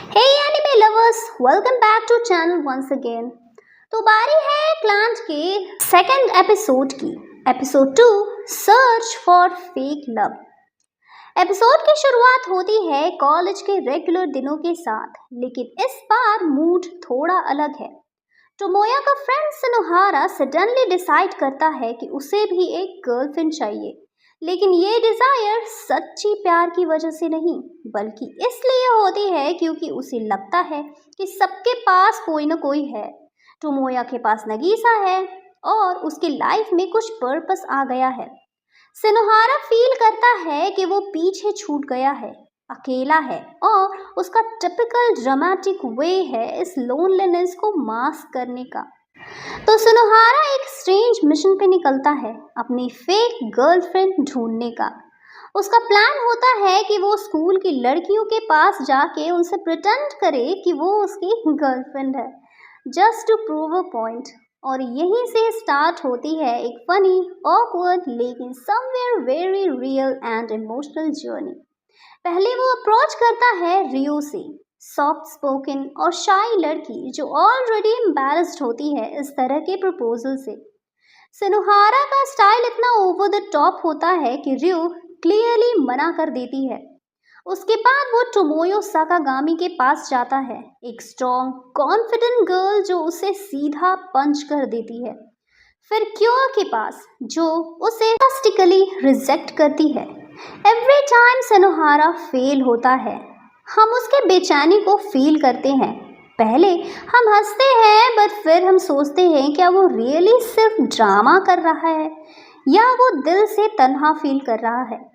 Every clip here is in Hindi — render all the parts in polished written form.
Hey anime lovers, welcome back to channel once again. तो बारी है क्लांट के सेकंड एपिसोड की। Episode 2 search for fake love. Episode की शुरुआत होती है कॉलेज के रेगुलर दिनों के साथ, लेकिन इस बार मूड थोड़ा अलग है। टोमोया का फ्रेंड सिनोहारा सडनली डिसाइड करता है कि उसे भी एक गर्लफ्रेंड चाहिए, लेकिन ये डिजायर सच्ची प्यार की वजह से नहीं बल्कि इसलिए होती है क्योंकि उसे लगता है कि सबके पास कोई ना कोई है। टोमोया के पास नगीसा है और उसकी लाइफ में कुछ पर्पस आ गया है। सिनोहारा फील करता है कि वो पीछे छूट गया है, अकेला है और उसका टिपिकल ड्रामेटिक वे है इस लोनलीनेस को मास्क करने का। तो सिनोहारा एक स्ट्रेंज मिशन पे निकलता है अपनी फेक गर्लफ्रेंड ढूंढने का। उसका प्लान होता है कि वो स्कूल की लड़कियों के पास जाके उनसे प्रिटेंड करे कि वो उसकी गर्लफ्रेंड है, just to prove a point. और यहीं से स्टार्ट होती है एक फनी, ऑकवर्ड लेकिन somewhere very real and emotional journey. पहले वो अप्रोच करता है रियो से, सॉफ्ट स्पोकन और शाई लड़की जो ऑलरेडी एम्बैरेस्ड होती है इस तरह के प्रपोजल से। सिनोहारा का स्टाइल इतना ओवर द टॉप होता है कि रियो क्लियरली मना कर देती है। उसके बाद वो टोमोयो साकागामी के पास जाता है, एक स्ट्रॉन्ग कॉन्फिडेंट गर्ल जो उसे सीधा पंच कर देती है। फिर क्योर के पास जो उसे ड्रास्टिकली रिजेक्ट करती है। एवरी टाइम सिनोहारा फेल होता है, हम उसके बेचैनी को फील करते हैं। पहले हम हंसते हैं बट फिर हम सोचते हैं क्या वो रियली सिर्फ ड्रामा कर रहा है या वो दिल से तन्हा फील कर रहा है।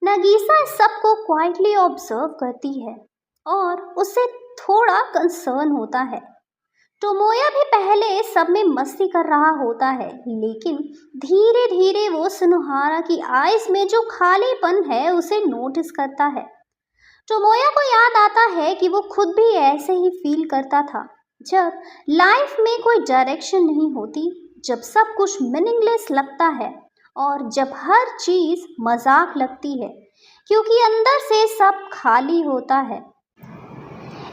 नगीसा इस सबको क्वाइटली ऑब्जर्व करती है और उसे थोड़ा कंसर्न होता है। टोमोया भी पहले सब में मस्ती कर रहा होता है, लेकिन धीरे धीरे वो सिनोहारा की आईज में जो खालीपन है उसे नोटिस करता है। टोमोया को याद आता है कि वो खुद भी ऐसे ही फील करता था, जब लाइफ में कोई डायरेक्शन नहीं होती, जब सब कुछ मीनिंगलेस लगता है और जब हर चीज मजाक लगती है क्योंकि अंदर से सब खाली होता है।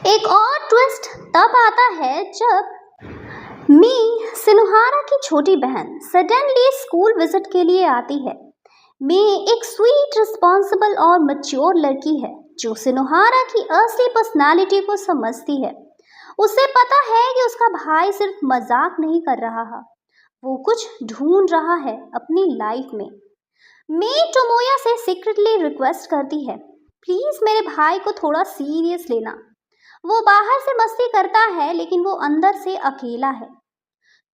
एक और ट्विस्ट तब आता है जब मी, सिनोहारा की छोटी बहन, सडनली स्कूल विजिट के लिए आती है। मी एक स्वीट, रिस्पॉन्सिबल और मैच्योर लड़की है जो सिनोहारा की असली पर्सनालिटी को समझती है। उसे पता है कि उसका भाई सिर्फ मजाक नहीं कर रहा है, वो कुछ ढूंढ रहा है अपनी लाइफ में। मी टोमोया से सीक्रेटली रिक्वेस्ट करती है, प्लीज मेरे भाई को थोड़ा सीरियस लेना। वो बाहर से मस्ती करता है लेकिन वो अंदर से अकेला है।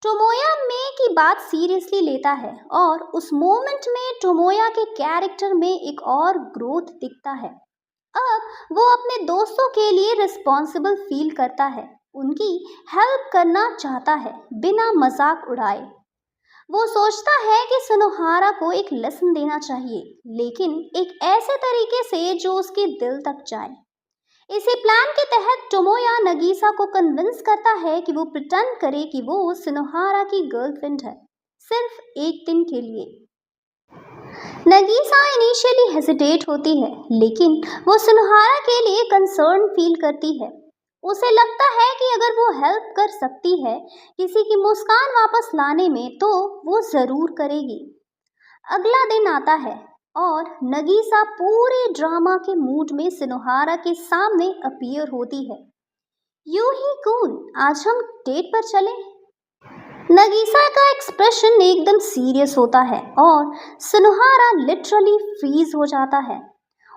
टोमोया मे की बात सीरियसली लेता है और उस मोमेंट में टोमोया के कैरेक्टर में एक और ग्रोथ दिखता है। अब वो अपने दोस्तों के लिए रिस्पॉन्सिबल फील करता है, उनकी हेल्प करना चाहता है बिना मजाक उड़ाए। वो सोचता है कि सिनोहारा को एक लेसन देना चाहिए, लेकिन एक ऐसे तरीके से जो उसके दिल तक जाए। इसी प्लान के तहत टोमोया नगीसा को कन्विंस करता है कि वो प्रिटेंड करे कि वो सिनोहारा की गर्लफ्रेंड है, सिर्फ एक दिन के लिए। नगीसा इनिशियली हेजिटेट होती है, लेकिन वो सिनोहारा के लिए कंसर्न फील करती है। उसे लगता है कि अगर वो हेल्प कर सकती है किसी की मुस्कान वापस लाने में तो वो जरूर करेगी। अगला दिन आता है और नगीसा पूरे ड्रामा के मूड में सिनोहारा के सामने अपीयर होती है। यूही कून, आज हम डेट पर चले। नगीसा का एक्सप्रेशन एकदम सीरियस होता है और सिनोहारा लिटरली फ्रीज हो जाता है।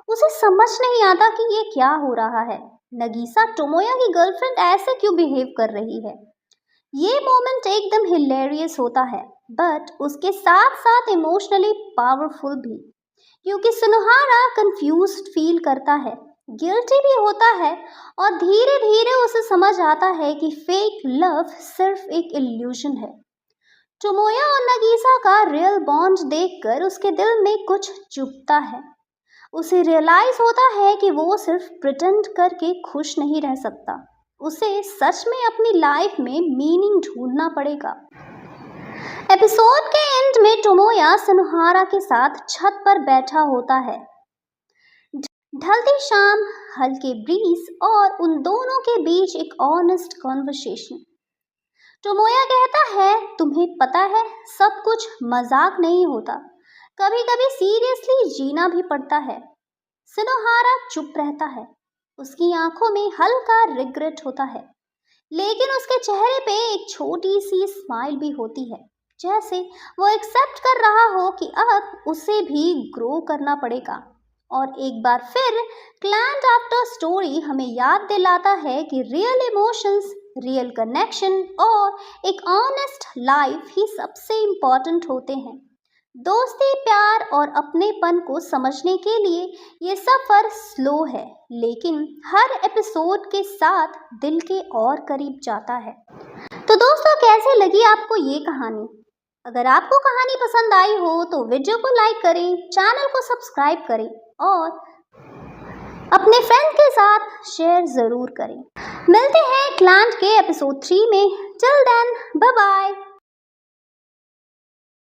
उसे समझ नहीं आता कि ये क्या हो रहा है। नगीसा टोमोया की गर्लफ्रेंड ऐसे क्यों बिहेव कर रही है। ये मोमेंट एकदम हिलेरियस होता है बट उसके साथ साथ इमोशनली पावरफुल भी, क्योंकि सिनोहारा कंफ्यूज्ड फील करता है, गिल्टी भी होता है और धीरे धीरे उसे समझ आता है कि फेक लव सिर्फ एक इल्यूजन है। टोमोया और नगीसा का रियल बॉन्ड देखकर उसके दिल में कुछ चुभता है। उसे रियलाइज होता है कि वो सिर्फ प्रिटेंड करके खुश नहीं रह सकता, उसे सच में अपनी लाइफ में मीनिंग ढूंढना पड़ेगा। एपिसोड के एंड में टोमोया सिनोहारा के साथ छत पर बैठा होता है। ढलती शाम, हल्के ब्रीज और उन दोनों के बीच एक ऑनेस्ट कॉन्वर्सेशन। टोमोया कहता है, तुम्हें पता है सब कुछ मजाक नहीं होता, कभी कभी सीरियसली जीना भी पड़ता है। सिनोहारा चुप रहता है। उसकी आंखों में हल्का रिग्रेट होता है, लेकिन उसके चेहरे पे एक छोटी सी स्माइल भी होती है, जैसे वो एक्सेप्ट कर रहा हो कि अब उसे भी ग्रो करना पड़ेगा। और एक बार फिर क्लाइंट आफ्टर स्टोरी हमें याद दिलाता है कि रियल इमोशंस, रियल कनेक्शन और एक ऑनेस्ट लाइफ ही सबसे इम्पॉर्टेंट होते हैं। दोस्ती, प्यार और अपनेपन को समझने के लिए ये सफ़र स्लो है, लेकिन हर एपिसोड के साथ दिल के और करीब जाता है। तो दोस्तों, कैसे लगी आपको ये कहानी? अगर आपको कहानी पसंद आई हो तो वीडियो को लाइक करें, चैनल को सब्सक्राइब करें और अपने फ्रेंड के साथ शेयर ज़रूर करें। मिलते हैं क्लाइंट के एपिसोड 3 में। Till then, bye bye.